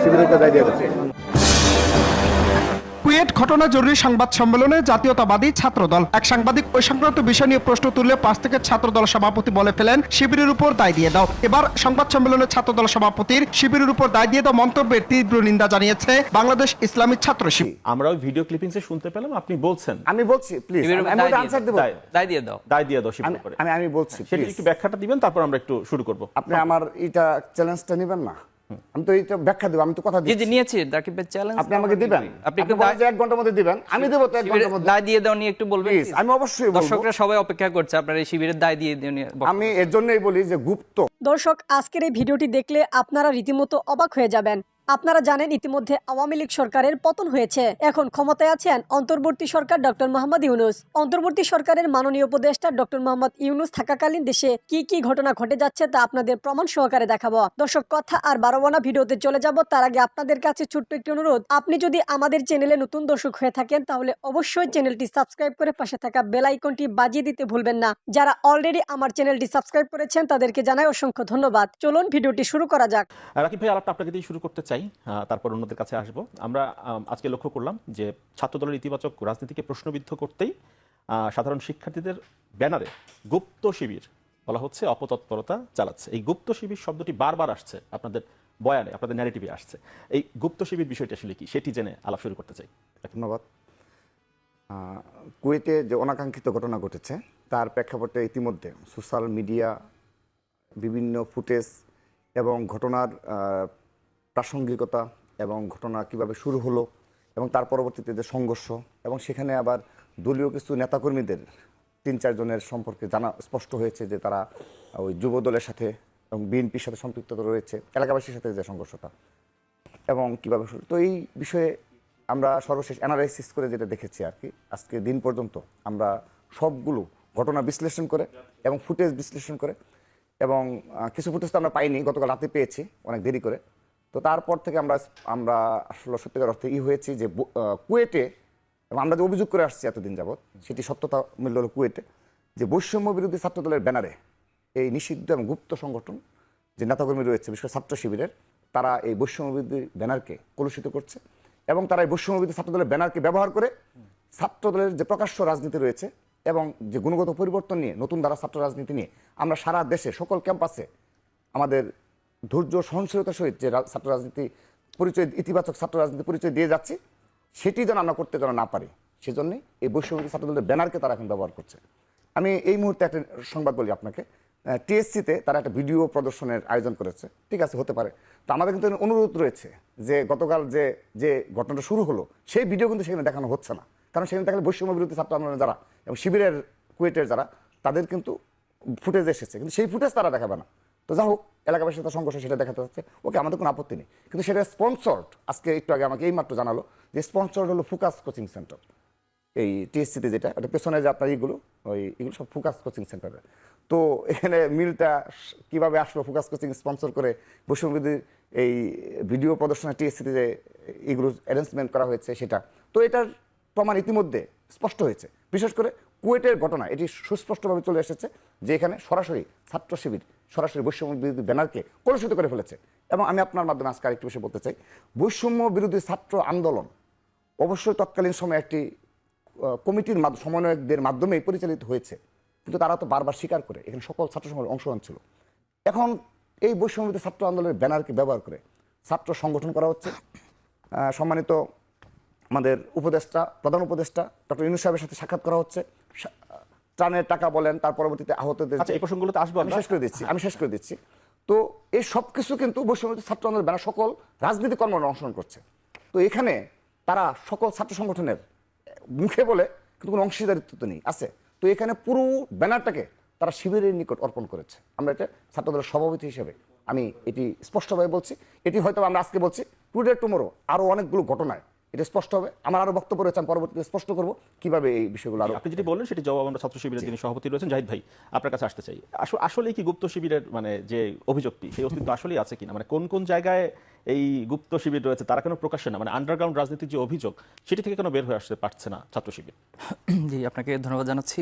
শিবিরকে দায় দিয়ে দেবে। কুয়েট ঘটনা জরুরি সংবাদ সম্মেলনে জাতীয়তাবাদী ছাত্রদল এক সাংবাদিক ওই সংক্রান্ত বিষয় নিয়ে প্রশ্ন তুললে 5 থেকে ছাত্রদল সভাপতি বলে ফেলেন শিবিরের উপর দায় দিয়ে দাও। এবার সংবাদ সম্মেলনে ছাত্রদল সভাপতির শিবিরের উপর দায় দিয়ে দাও মন্তব্যের তীব্র নিন্দা জানিয়েছে বাংলাদেশ ইসলামী ছাত্র শিবির। আমরা ওই ভিডিও ক্লিপিংসে শুনতে পেলাম আপনি বলছেন, আমি বলছি প্লিজ আমি ওটা আনসার দেব। দায় দিয়ে দাও শিবিরের উপরে। আমি বলছি সেটা একটু ব্যাখ্যাটা দিবেন, তারপর আমরা একটু শুরু করব। আপনি আমার এটা চ্যালেঞ্জটা নেবেন না? আমি তো এটা ব্যাখ্যা দেব, আমি তো কথা দিচ্ছি। জি নিয়েছি রাকিব ভাই চ্যালেঞ্জ। আপনি আমাকে দিবেন, আপনি বলেন যে 1 ঘন্টার মধ্যে দিবেন, আমি দেব তো 1 ঘন্টার মধ্যে। দায় দিয়ে দাও নিয়ে একটু বলবেন প্লিজ, আমি অবশ্যই বলবো। দর্শকরা সবাই অপেক্ষা করছে আপনার এই শিবিরের দায় দিয়ে দাও নিয়ে। আমি এর জন্যই বলি যে গুপ্ত। দর্শক, আজকের এই ভিডিওটি দেখলে আপনারা রীতিমতো অবাক হয়ে যাবেন। আপনারা জানেন ইতিমধ্যে আওয়ামী লীগ সরকারের পতন হয়েছে। এখন ক্ষমতায় আছেন অন্তর্বর্তী সরকার ডক্টর মোহাম্মদ ইউনূস। অন্তর্বর্তী সরকারের মাননীয় উপদেষ্টা ডক্টর মোহাম্মদ ইউনূস থাকাকালীন দেশে কি কি ঘটনা ঘটে যাচ্ছে তা আপনাদের প্রমাণ সহকারে দেখাবো। দর্শক, কথা আর বাড়াবো না, ভিডিওতে চলে যাব। তার আগে আপনাদের কাছে ছোট্ট একটি অনুরোধ, আপনি যদি আমাদের চ্যানেলে নতুন দর্শক হয়ে থাকেন তাহলে অবশ্যই চ্যানেলটি সাবস্ক্রাইব করে পাশে থাকা বেল আইকনটি বাজিয়ে দিতে ভুলবেন না। যারা অলরেডি আমার চ্যানেলটি সাবস্ক্রাইব করেছেন তাদেরকে জানাই অসংখ্য ধন্যবাদ। চলুন ভিডিওটি শুরু করা যাক। রাকিব ভাই, আলাপটা আপনাকে দিয়ে শুরু করতে চাই, তারপর অন্যদের কাছে আসবো। আমরা আজকে লক্ষ্য করলাম যে ছাত্রদলের ইতিবাচক রাজনীতিকে প্রশ্নবিদ্ধ করতেই সাধারণ শিক্ষার্থীদের ব্যানারে গুপ্ত শিবির বলা হচ্ছে অপতৎপরতা চালাচ্ছে। এই গুপ্ত শিবির শব্দটি বারবার আসছে আপনাদের বয়ানে, আপনাদের ন্যারেটিভে আসছে। এই গুপ্ত শিবির বিষয়টি আসলে কি, সেটি জেনে আলাপ শুরু করতে চাই। ধন্যবাদ। কুয়েটে যে অনাকাঙ্ক্ষিত ঘটনা ঘটেছে তার প্রেক্ষাপটে ইতিমধ্যে সোশ্যাল মিডিয়া বিভিন্ন ফুটেজ এবং ঘটনার প্রাসঙ্গিকতা এবং ঘটনা কিভাবে শুরু হলো এবং তার পরবর্তীতে যে সংঘর্ষ এবং সেখানে আবার দলীয় কিছু নেতাকর্মীদের 3-4 জনের সম্পর্কে জানা স্পষ্ট হয়েছে যে তারা ওই যুব দলের সাথে এবং বিএনপির সাথে সম্পৃক্ততা রয়েছে, এলাকাবাসীর সাথে যে সংঘর্ষটা এবং কীভাবে শুরু। তো এই বিষয়ে আমরা সর্বশেষ অ্যানালাইসিস করে যেটা দেখেছি আর কি, আজকে দিন পর্যন্ত আমরা সবগুলো ঘটনা বিশ্লেষণ করে এবং ফুটেজ বিশ্লেষণ করে, এবং কিছু ফুটেজ তো আমরা পাইনি, গতকাল রাতে পেয়েছি অনেক দেরি করে। তো তারপর থেকে আমরা আসলে সত্যিকার অর্থে হয়েছি যে কুয়েটে, এবং আমরা যে অভিযোগ করে আসছি এতদিন যাবৎ সেটি সত্যতা মিলল হলো কুয়েটে, যে বৈষম্য বিরোধী ছাত্রদলের ব্যানারে এই নিষিদ্ধ এবং গুপ্ত সংগঠন যে নেতাকর্মী রয়েছে, বিশেষ করে ছাত্র শিবিরের, তারা এই বৈষম্য বিরোধী ব্যানারকে কলুষিত করছে এবং তারা এই বৈষম্য বিরোধী ছাত্রদলের ব্যানারকে ব্যবহার করে ছাত্রদলের যে প্রকাশ্য রাজনীতি রয়েছে এবং যে গুণগত পরিবর্তন নিয়ে, নতুন ধারা ছাত্র রাজনীতি নিয়ে আমরা সারা দেশে সকল ক্যাম্পাসে আমাদের ধৈর্য সহনশীলতার সহিত যে ছাত্র রাজনীতি পরিচয়, ইতিবাচক ছাত্র রাজনীতি পরিচয় দিয়ে যাচ্ছি, সেটি যেন আমরা করতে যেন না পারি, সেজন্যই এই বৈষম্য ছাত্রদলের ব্যানারকে তারা এখন ব্যবহার করছে। আমি এই মুহূর্তে একটা সংবাদ বলি আপনাকে, টিএসসিতে তারা একটা ভিডিও প্রদর্শনের আয়োজন করেছে, ঠিক আছে, হতে পারে। তো আমাদের কিন্তু অনুরোধ রয়েছে যে গতকাল যে ঘটনাটা শুরু হলো সেই ভিডিও কিন্তু সেখানে দেখানো হচ্ছে না, কারণ সেখানে দেখালে বৈষম্য বিরোধী ছাত্র আন্দোলনের যারা এবং শিবিরের কুয়েটের যারা, তাদের কিন্তু ফুটেজ এসেছে, কিন্তু সেই ফুটেজ তারা দেখাবে না। তো যা হোক, এলাকাবাসীর সাথে সংঘর্ষ সেটা দেখাতে হচ্ছে, ওকে, আমাদের কোনো আপত্তি নেই, কিন্তু সেটা স্পন্সর্ড, আজকে একটু আগে আমাকে এইমাত্র জানালো যে স্পন্সর্ড হলো ফোকাস কোচিং সেন্টার, এই টিএসসিতে যেটা, ওটা পেছনে যে আপনার এগুলো সব ফোকাস কোচিং সেন্টারে। তো এখানে মিলটা কিভাবে আসলো, ফোকাস কোচিং স্পন্সর করে বৈষম্যবিরোধী এই ভিডিও প্রদর্শনের টিএসসিতে যে এগুলো অ্যারেঞ্জমেন্ট করা হয়েছে সেটা, তো এটার প্রমাণ ইতিমধ্যে স্পষ্ট হয়েছে। বিশেষ করে কুয়েটের ঘটনা এটি সুস্পষ্টভাবে চলে এসেছে যে এখানে সরাসরি ছাত্র শিবির সরাসরি বৈষম্য বিরোধী ব্যানারকে কলুষিত করে ফেলেছে। এবং আমি আপনার মাধ্যমে আজকে আরেকটি বিষয় বলতে চাই, বৈষম্য বিরোধী ছাত্র আন্দোলন অবশ্যই তৎকালীন সময়ে একটি কমিটির সমন্বয়কদের মাধ্যমেই পরিচালিত হয়েছে, কিন্তু তারা তো বারবার স্বীকার করে এখানে সকল ছাত্র সমাজের অংশগ্রহণ ছিল। এখন এই বৈষম্য বিরোধী ছাত্র আন্দোলনের ব্যানারকে ব্যবহার করে ছাত্র সংগঠন করা হচ্ছে। সম্মানিত আমাদের উপদেষ্টা, প্রধান উপদেষ্টা ডক্টর ইউনূস সাহেবের সাথে সাক্ষাৎ করা হচ্ছে, ত্রাণের টাকা বলেন, তার পরবর্তীতে আহতদের, এই প্রসঙ্গগুলোতে আসবো, আমি শেষ করে দিচ্ছি। তো এই সব কিছু কিন্তু বৈষম্য ছাত্র আন্দোলনের ব্যানার সকল রাজনৈতিক কর্মকাণ্ডে অংশগ্রহণ করছে। তো এখানে তারা সকল ছাত্র সংগঠনের মুখে বলে কিন্তু কোনো অংশীদারিত্ব তো নেই, আছে। তো এখানে পুরো ব্যানারটাকে তারা শিবিরের নিকট অর্পণ করেছে। আমরা এটা ছাত্রদলের সভাপতি হিসেবে আমি এটি স্পষ্টভাবে বলছি। এটি হয়তো আমরা আজকে বলছি, টুডে টুমোরো আরও অনেকগুলো ঘটনায় এটা স্পষ্ট হবে। আমার আরো বক্তব্য রয়েছে, আমি পরবর্তীতে স্পষ্ট করব কিভাবে এই বিষয়গুলো আরো। আপনি যেটি বললেন সেটি জবাব আমরা ছাত্র শিবিরের যিনি সভাপতি রয়েছেন জাহিদ ভাই আপনার কাছে আসতে চাই। আসলে কি গুপ্ত শিবিরের মানে যে অভিযোগটি, সেই অস্তিত্ব আসলেই আছে কিনা, মানে কোন কোন জায়গায় এই গুপ্ত শিবির রয়েছে, তারা কেন প্রকাশ্যে না, মানে আন্ডারগ্রাউন্ড রাজনীতির যে অভিযোগ সেটি থেকে কেন বের হয়ে আসতে পারছে না ছাত্র শিবির? জি, আপনাকে ধন্যবাদ জানাচ্ছি,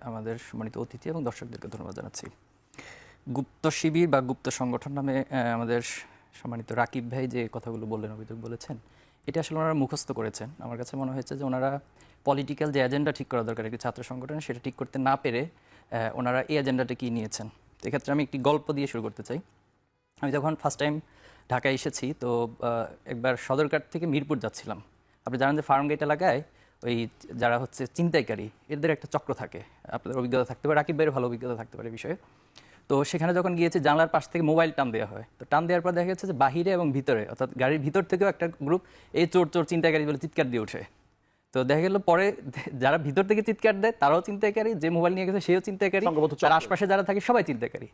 আমাদের সম্মানিত অতিথি এবং দর্শকদেরকে ধন্যবাদ জানাচ্ছি। গুপ্ত শিবির বা গুপ্ত সংগঠন নামে আমাদের সম্মানিত রাকিব ভাই যে কথাগুলো বললেন, অভিযোগ বলেছেন, এটা আসলে ওনারা মুখস্থ করেছেন। আমার কাছে মনে হয়েছে যে ওনারা পলিটিক্যাল যে এজেন্ডা ঠিক করা দরকার একটি ছাত্র সংগঠনে, সেটা ঠিক করতে না পেরে ওনারা এই এজেন্ডাটা কি নিয়েছেন। তো এক্ষেত্রে আমি একটি গল্প দিয়ে শুরু করতে চাই। আমি যখন ফার্স্ট টাইম ঢাকায় এসেছি, তো একবার সদরঘাট থেকে মিরপুর যাচ্ছিলাম। আপনি জানেন যে ফার্ম গেট এলাকায় ওই যারা হচ্ছে ছিনতাইকারী, এদের একটা চক্র থাকে। আপনাদের অভিজ্ঞতা থাকতে পারে, রাকিব ভাইয়ের ভালো অভিজ্ঞতা থাকতে পারে বিষয়ে। তো সেখানে যখন গিয়েছি, জানলার পাশ থেকে মোবাইল টান দেওয়া হয়। তো টান দেওয়ার পর দেখা যাচ্ছে যে বাহিরে এবং ভিতরে, অর্থাৎ গাড়ির ভিতর থেকেও একটা গ্রুপ এই চোর চোর ছিনতাইকারী বলে চিৎকার দিয়ে ওঠে। তো দেখা গেল পরে যারা ভিতর থেকে চিৎকার দেয় তারাও চিন্তাকারী, যে মোবাইল নিয়ে গেছে সেও চিন্তাকারী, তার আশপাশে যারা থাকে সবাই চিন্তাকারী।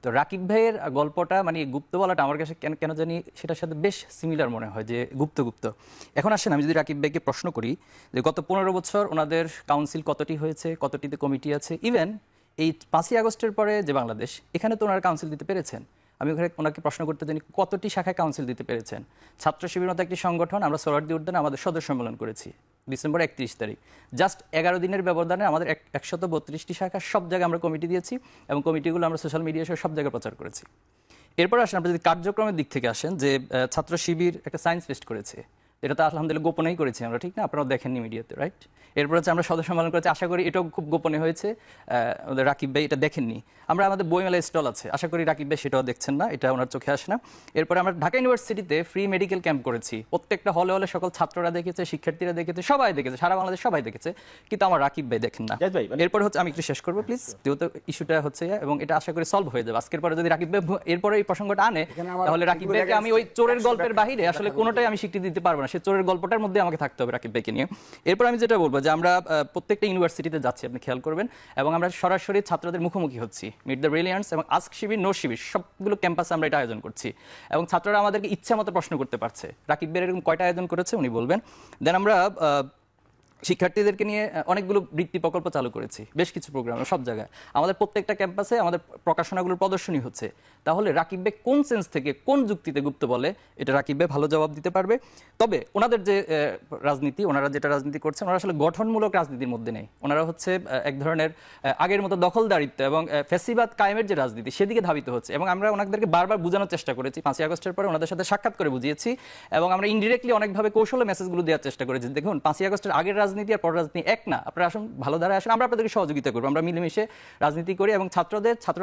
তো রাকিব ভাইয়ের গল্পটা মানে গুপ্ত বলাটা আমার কাছে কেন জানি সেটার সাথে বেশ সিমিলার মনে হয়, যে গুপ্ত গুপ্ত। এখন আসেন আমি যদি রাকিব ভাইকে প্রশ্ন করি যে গত 15 বছর ওনাদের কাউন্সিল কতটি হয়েছে, কতটিতে কমিটি আছে, ইভেন এই 5ই আগস্টের পরে যে বাংলাদেশ, এখানে তো ওনারা কাউন্সিল দিতে পেরেছেন। আমি ওনাকে প্রশ্ন করতে জানি কতটি শাখায় কাউন্সিল দিতে পেরেছেন। ছাত্র শিবির মতো একটি সংগঠন, আমরা সোহরাওয়ার্দী উদ্যানে আমাদের সদস্য সম্মেলন করেছি ডিসেম্বর 31 তারিখ। জাস্ট 11 দিনের ব্যবধানে আমাদের 132টি শাখা, সব জায়গায় আমরা কমিটি দিয়েছি এবং কমিটিগুলো আমরা সোশ্যাল মিডিয়া সহ সব জায়গায় প্রচার করেছি। এরপর আসেন আপনি যদি কার্যক্রমের দিক থেকে আসেন, যে ছাত্র শিবির একটা সায়েন্স ফেস্ট করেছে, এটা তো আলহামদুলিল্লাহ গোপনেই করেছি আমরা, ঠিক না? আপনারাও দেখেননি মিডিয়াতে, রাইট? এরপর হচ্ছে আমরা সদস্য সম্মেলন করেছি, আশা করি এটাও খুব গোপনে হয়েছে, আমাদের রাকিব ভাই এটা দেখেননি। আমরা আমাদের বইমেলা স্টল আছে, আশা করি রাকিব ভাই সেটাও দেখছেন না, এটা ওনার চোখে আসে না। এরপর আমরা ঢাকা ইউনিভার্সিটিতে ফ্রি মেডিকেল ক্যাম্প করেছি, প্রত্যেকটা হলে হলে সকল ছাত্ররা দেখেছে, শিক্ষার্থীরা দেখেছে, সবাই দেখেছে, সারা বাংলাদেশ সবাই দেখেছে, কিন্তু আমার রাকিব ভাই দেখেন না। এরপর হচ্ছে আমি একটু শেষ করবো প্লিজ, যেহেতু ইস্যুটা হচ্ছে, এবং এটা আশা করি সলভ হয়ে যাবে আজকের পরে। যদি রাকিব ভাই এরপরে এই প্রসঙ্গটা আনে, তাহলে রাকিব ভাইকে আমি ওই চোরের গল্পের বাহিরে আসলে কোনোটাই আমি স্বীকৃতি দিতে পারবো না, সে চোরের গল্পটার মধ্যে আমাকে থাকতে হবে রাকিব ভাইকে নিয়ে। এরপর আমি যেটা বলবো যে আমরা প্রত্যেকটা ইউনিভার্সিটিতে যাচ্ছি, আপনি খেয়াল করবেন, এবং আমরা সরাসরি ছাত্রদের মুখোমুখি হচ্ছি। মিট দ্য ব্রিলিয়ান্টস এবং আস্ক শিবির, নো শিবির, সবগুলো ক্যাম্পাসে আমরা এটা আয়োজন করছি, এবং ছাত্ররা আমাদেরকে ইচ্ছা মতো প্রশ্ন করতে পারছে। রাকিব ভাই এরকম কয়টা আয়োজন করেছে উনি বলবেন। দেন আমরা শিক্ষার্থীদেরকে নিয়ে অনেকগুলো বৃত্তি প্রকল্প চালু করেছি, বেশ কিছু প্রোগ্রাম সব জায়গায়, আমাদের প্রত্যেকটা ক্যাম্পাসে আমাদের প্রকাশনাগুলোর প্রদর্শনী হচ্ছে। তাহলে রাকিব ভাই কোন সেন্স থেকে, কোন যুক্তিতে গুপ্ত বলে, এটা রাকিব ভাই ভালো জবাব দিতে পারবে। তবে ওনাদের যে রাজনীতি, ওনারা যেটা রাজনীতি করছেন, ওনারা আসলে গঠনমূলক রাজনীতির মধ্যে নেই। ওনারা হচ্ছে এক ধরনের আগের মতো দখলদারিত্ব এবং ফ্যাসিবাদ কায়েমের যে রাজনীতি, সেদিকে ধাবিত হচ্ছে। এবং আমরা ওনাদেরকে বারবার বোঝানোর চেষ্টা করেছি, 5ই আগস্টের পরে ওনাদের সাথে সাক্ষাৎ করে বুঝিয়েছি, এবং আমরা ইনডিরেক্টলি অনেকভাবে কৌশলে মেসেজগুলো দেওয়ার চেষ্টা করেছি। দেখুন, 5ই আগস্টের আগের রাজনীতি আর পরের রাজনীতি এক না, আপনারা আসুন, ভালো ধারায় আসুন, আমরা আপনাদেরকে সহযোগিতা করবো, আমরা মিলেমিশে রাজনীতি করি। এবং ছাত্র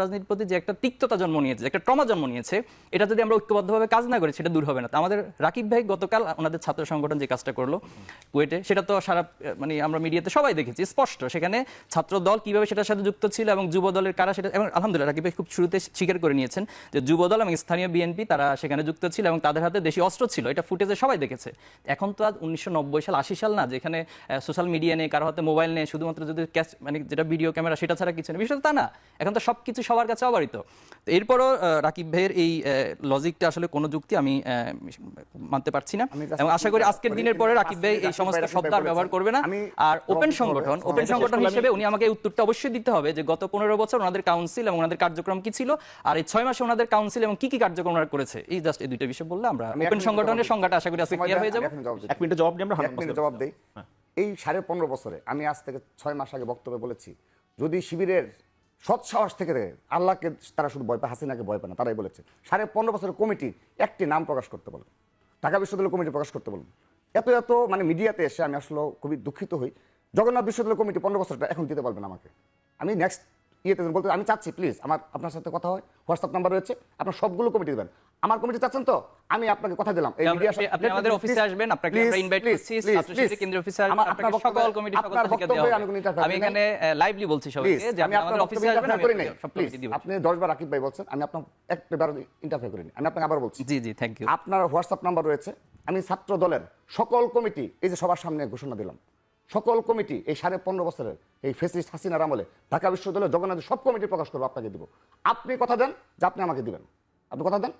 রাজনীতির প্রতি যে একটা তিক্ততা জন্ম নিয়েছে, একটা ট্রমা জন্ম নিয়েছে, এটা যদি আমরা ঐক্যবদ্ধভাবে কাজ না করি, সেটা দূর হবে না। তো আমাদের রাকিব ভাই গতকাল ওনাদের ছাত্র সংগঠন যে কাজটা করলো কুয়েটে, সেটা তো সারা মানে আমরা মিডিয়াতে সবাই দেখেছি স্পষ্ট, সেখানে ছাত্র দল কিভাবে সেটার সাথে যুক্ত ছিল এবং যুব দলের কারা সেটা, এবং আলহামদুলিল্লাহ রাকিব ভাই খুব শুরুতে স্বীকার করে নিয়েছেন যে যুব দল এবং স্থানীয় বিএনপি তারা সেখানে যুক্ত ছিল এবং তাদের হাতে দেশি অস্ত্র ছিল, এটা ফুটেজে সবাই দেখেছে। এখন তো আজ 1990 সাল 80 সাল না, যেখানে সোশ্যাল মিডিয়া নেই, কারো হাতে মোবাইল নেই, শুধুমাত্র যদি মানে যেটা ভিডিও ক্যামেরা সেটা ছাড়া কিছু নেই, বিষয়টা তা না, এখন তো সবকিছু সবার কাছে অবারিত। তো এরপরও রাকিব ভাইয়ের এই লজিকটা আসলে কোনো যুক্তি আমি মানতে পারছি না, এবং আশা করি আজকের দিনের পরে রাকিব ভাই এই সমস্ত শব্দ আর ব্যবহার করবে না। আর ওপেন সংগঠন হিসেবে উনি আমাকে এই উত্তরটা অবশ্যই দিতে হবে যে গত 15 বছর ওনাদের কাউন্সিল এবং ওনাদের কার্যক্রম কি ছিল, আর এই 6 মাসে ওনাদের কাউন্সিল এবং কি কি কার্যক্রম ওনারা করেছে, এই জাস্ট এই দুইটা বিষয় বললে আমরা ওপেন সংগঠনের সংজ্ঞাটা আশা করি আজকে ক্লিয়ার হয়ে যাবে। 1 মিনিটে জবাব দিই আমরা, 1 মিনিটে জবাব দেই। এই 15.5 বছরে আমি আজ থেকে 6 মাস আগে বক্তব্যে বলেছি, যদি শিবিরের সৎ সাহস থেকে আল্লাহকে তারা শুধু ভয় পায়, হাসিনাকে ভয় পায় না, তারাই বলেছে 15.5 বছরের কমিটি একটি নাম প্রকাশ করতে বলেন, ঢাকা বিশ্ববিদ্যালয় কমিটি প্রকাশ করতে বলেন। এত মানে মিডিয়াতে এসে আমি আসলে খুবই দুঃখিত হই। জগন্নাথ বিশ্ববিদ্যালয় কমিটি 15 বছরটা এখন দিতে পারবেন আমাকে, আমি নেক্সট ইয়েতে বলতে আমি চাচ্ছি, প্লিজ আপনার সাথে কথা হয়, হোয়াটসঅ্যাপ নাম্বার রয়েছে, আপনার সবগুলো কমিটি দেবেন। আমার কমিটি চাচ্ছেন তো আমি আপনাকে কথা দিলাম, এই মিডিয়া আপনি আমাদের অফিসে আসবেন, আপনাকে আমরা ইনভাইট করছি, ছাত্রশিবির কেন্দ্রীয় অফিসে আসবেন, আপনাকে সকল কমিটি সকল থেকে দেওয়া হবে। আমি এখানে লাইভলি বলছি সবাইকে যে আপনি আমাদের অফিসে আসবেন, আমি সব কমিটি দিব। আপনি 10 বার রাকিব ভাই বলছেন, আমি আপনাকে একবার ইন্টারফেয়ার করিনি, আমি আপনাকে আবার বলছি। জি থ্যাংক ইউ। আপনার হোয়াটসঅ্যাপ নাম্বার রয়েছে, আমি ছাত্র দলের সকল কমিটি এই যে সবার সামনে ঘোষণা দিলাম, সকল কমিটি এই 15.5 বছরের এই ফেসিস্ট হাসিনার আমলে ঢাকা বিশ্ববিদ্যালয় জগন্নাথ সব কমিটি প্রকাশ করবো, আপনাকে দিব। আপনি কথা দেন যে আপনি আমাকে দিবেন, আপনি কথা দেন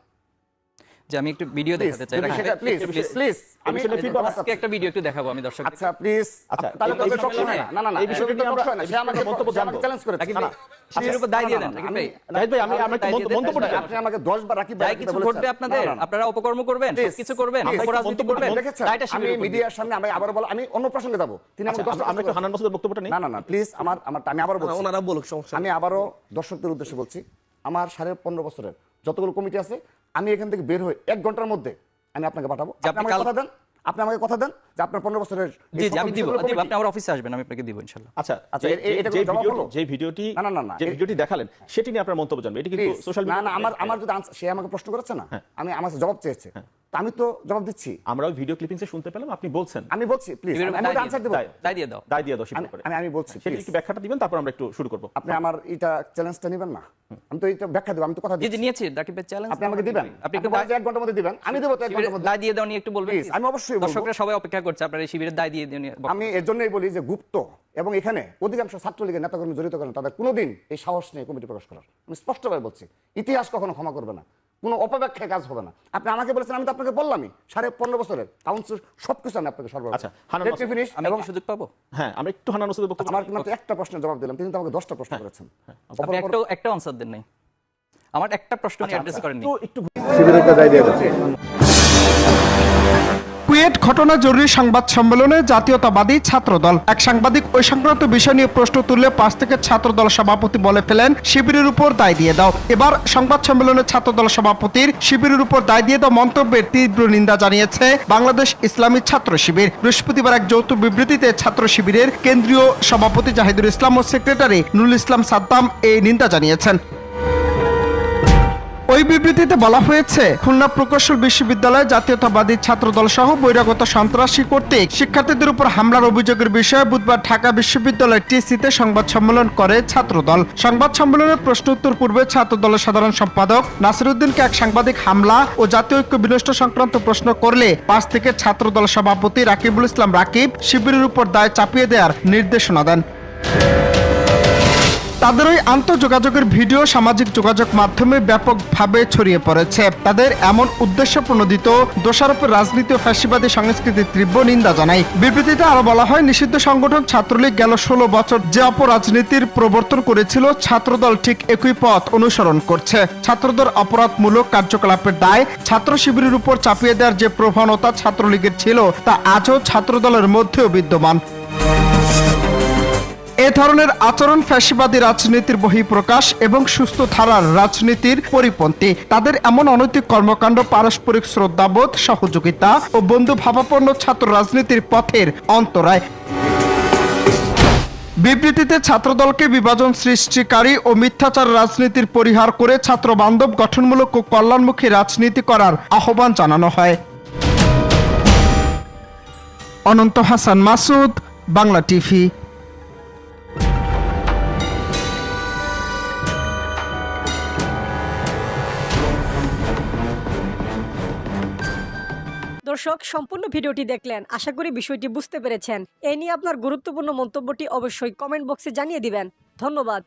যে আমি একটু ভিডিও দেখাতে চাই, প্লিজ আমি আজকে একটা ভিডিও একটু দেখাবো আমি দর্শকদের। আচ্ছা প্লিজ, তাহলে তো টক শো না, এই বিষয়টা তো টক শো না, সে আমাকে মন্তব্য চ্যালেঞ্জ করেছে। শিবিরের উপর দায় দিয়ে দেন রাকিব ভাই। আমি মন্তব্য আপনি আমাকে 10 বার রাকিব ভাই কিছু ঘটবে আপনাদের, আপনারা অপকর্ম করবেন, কিছু করবেন, অপরাজনীতি করবেন, দায়টা আমি শিবিরের উপর। মিডিয়ার সামনে আমি আবার বল, আমি অন্য প্রসঙ্গে যাব, তিনি আমাকে 10 আমরা একটু হান্নান মাসুদের বক্তব্যটা নেই। না প্লিজ, আমি আবার বলছি, ওনারা বলুক, সমস্যা আমি আবারও দর্শকদের উদ্দেশ্যে বলছি, আমার 15.5 বছরের যতগুলো কমিটি আছে আমি এখান থেকে বের হয়ে 1 ঘন্টার মধ্যে আমি আপনাকে পাঠাবো। যে আপনি আপনি আমাকে কাল- কথা দেন, আপনি আমাকে কথা দেন যে আপনার 15 বছরের এই জি সকল আমি দিব বিষয়গুলো দিব, কমিটি- আপনি আমার অফিসে আসবেন, আমি আপনাকে দিব ইনশাআল্লাহ। আচ্ছা আচ্ছা, এটা কোনো জবাব হলো? যে ভিডিওটি না, যে ভিডিওটি দেখালেন সেটি নিয়ে আপনার মন্তব্য জানবে। এটি কিন্তু Please, সোশ্যাল না মিডিয়া না, আমার যদি সে আমাকে প্রশ্ন করেছে না, আমি আমার জবাব চেয়েছে, তা আমি তো জবাব দিচ্ছি। আমরাও ভিডিও ক্লিপিংসে শুনতে পেলাম আপনি বলছেন আমি বলছি প্লিজ, শিবিরের আমি দায় আনসার দিয়ে দেব। দাও, দায় দিয়ে দাও। দায় দিয়ে দাও শিবিরের উপরে। আমি বলছি সেটি please। একটু ব্যাখ্যাটা দিবেন, তারপর আমরা একটু শুরু করব। আপনি আমার এটা চ্যালেঞ্জটা নেবেন না, আমি তো এটা ব্যাখ্যা দেব, আমি তো কথা জি দিচ্ছি। জি নিয়েছি, রাকিবের চ্যালেঞ্জ আপনি আমাকে দিবেন, আপনি একটু বলেন যে 1 ঘন্টার মধ্যে দিবেন, আমি দেব তো 1 ঘন্টার মধ্যে। দায় দিয়ে দাও নিয়ে একটু বলবেন Please, please? আমি অবশ্যই বলবো। দর্শকরা সবাই অপেক্ষা করছে আপনার এই শিবিরের দায় দিয়ে দিও নিয়ে বক্তব্য। আমি এর জন্যই বলি যে গুপ্ত এবং এখানে অধিকাংশ ছাত্রলীগের নেতাকর্মী জড়িত করেন, তাদের কোনোদিন এই সাহস নেই কমিটি প্রকাশ করার। আমি স্পষ্টভাবে বলছি, ইতিহাস কখনো ক্ষমা করবে না, কোনো অপব্যাখ্যায় কাজ হবে না। আপনি আমাকে বলেছেন, আমি তো আপনাকে বললামই 15.5 বছরের কাউন্সিল সবকিছু আমি আপনাকে সরবরাহ। আচ্ছা, Hannan Let me Masud, finish, আমি এবং কি সুযোগ পাবো? হ্যাঁ, আমরা একটু হান্নান হোসেনের বক্তব্য আমার কিন্তু একটা প্রশ্নের জবাব দিলাম, তিনি তো আমাকে 10টা প্রশ্ন করেছেন। আপনি একটা আনসার দেন নাই, আমার একটা প্রশ্ন নিয়ে অ্যাড্রেস করেননি। একটু কুয়েট ঘটনা জরুরি সংবাদ সম্মেলনে জাতীয়তাবাদী ছাত্রদল এক সাংবাদিক ওই সংক্রান্ত বিষয় নিয়ে প্রশ্ন তুললে 5 থেকে ছাত্রদল সভাপতি বলে ফেলেন শিবিরের উপর দায় দিয়ে দাও। এবার সংবাদ সম্মেলনে ছাত্রদল সভাপতির শিবিরের উপর দায় দিয়ে দাও মন্তব্যের তীব্র নিন্দা জানিয়েছে বাংলাদেশ ইসলামী ছাত্র শিবির। বৃহস্পতিবার এক যৌথ বিবৃতিতে ছাত্র শিবিরের কেন্দ্রীয় সভাপতি জাহিদুল ইসলাম ও সেক্রেটারি নুরুল ইসলাম সাদ্দাম এই নিন্দা জানিয়েছেন। ওই বিবৃতিতে বলা হয়েছে, খুলনা প্রকৌশল বিশ্ববিদ্যালয়ে জাতীয়তাবাদী ছাত্রদল সহ বহিরাগত সন্ত্রাসী কর্তৃক শিক্ষার্থীদের উপর হামলার অভিযোগের বিষয়ে বুধবার ঢাকা বিশ্ববিদ্যালয় টিসিতে সংবাদ সম্মেলন করে ছাত্রদল। সংবাদ সম্মেলনের প্রশ্ন উত্তর পূর্বে ছাত্রদলের সাধারণ সম্পাদক নাসিরউদ্দিনকে এক সাংবাদিক হামলা ও জাতীয় ঐক্য বিনষ্ট সংক্রান্ত প্রশ্ন করলে 5 থেকে ছাত্রদল সভাপতি রাকিবুল ইসলাম রাকিব শিবিরের উপর দায় চাপিয়ে দেওয়ার নির্দেশনা দেন। তাদের ওই আন্তঃযোগাযোগের ভিডিও সামাজিক যোগাযোগ মাধ্যমে ব্যাপকভাবে ছড়িয়ে পড়েছে। তাদের এমন উদ্দেশ্য প্রণোদিত দোষারোপের রাজনীতি ও ফ্যাসিবাদী সংস্কৃতির তীব্র নিন্দা জানায়। বিবৃতিতে আরো বলা হয়, নিষিদ্ধ সংগঠন ছাত্রলীগ গেল 16 বছর যে অপরাজনীতির প্রবর্তন করেছিল, ছাত্রদল ঠিক একই পথ অনুসরণ করছে। ছাত্রদল অপরাধমূলক কার্যকলাপের দায় ছাত্র শিবিরের উপর চাপিয়ে দেওয়ার যে প্রবণতা ছাত্রলীগের ছিল, তা আজও ছাত্রদলের মধ্যেও বিদ্যমান। এ ধরনের আচরণ ফ্যাসিবাদী রাজনীতির বহিঃপ্রকাশ এবং সুস্থ ধারার রাজনীতির পরিপন্থী। তাদের এমন অনৈতিক কর্মকাণ্ড পারস্পরিক শ্রদ্ধাবোধ, সহযোগিতা ও বন্ধুভাবাপন্ন ছাত্র রাজনীতির পথের অন্তরায়। বিবৃতিতে ছাত্রদলকে বিভাজন সৃষ্টিকারী ও মিথ্যাচার রাজনীতির পরিহার করে ছাত্র বান্ধব গঠনমূলক ও কল্যাণমুখী রাজনীতি করার আহ্বান জানানো হয়। অনন্ত হাসান মাসুদ, বাংলা টিভি। দর্শক, সম্পূর্ণ ভিডিওটি দেখলেন, আশা করি বিষয়টি বুঝতে পেরেছেন। এই নিয়ে আপনার গুরুত্বপূর্ণ মন্তব্যটি অবশ্যই কমেন্ট বক্সে জানিয়ে দিবেন। ধন্যবাদ।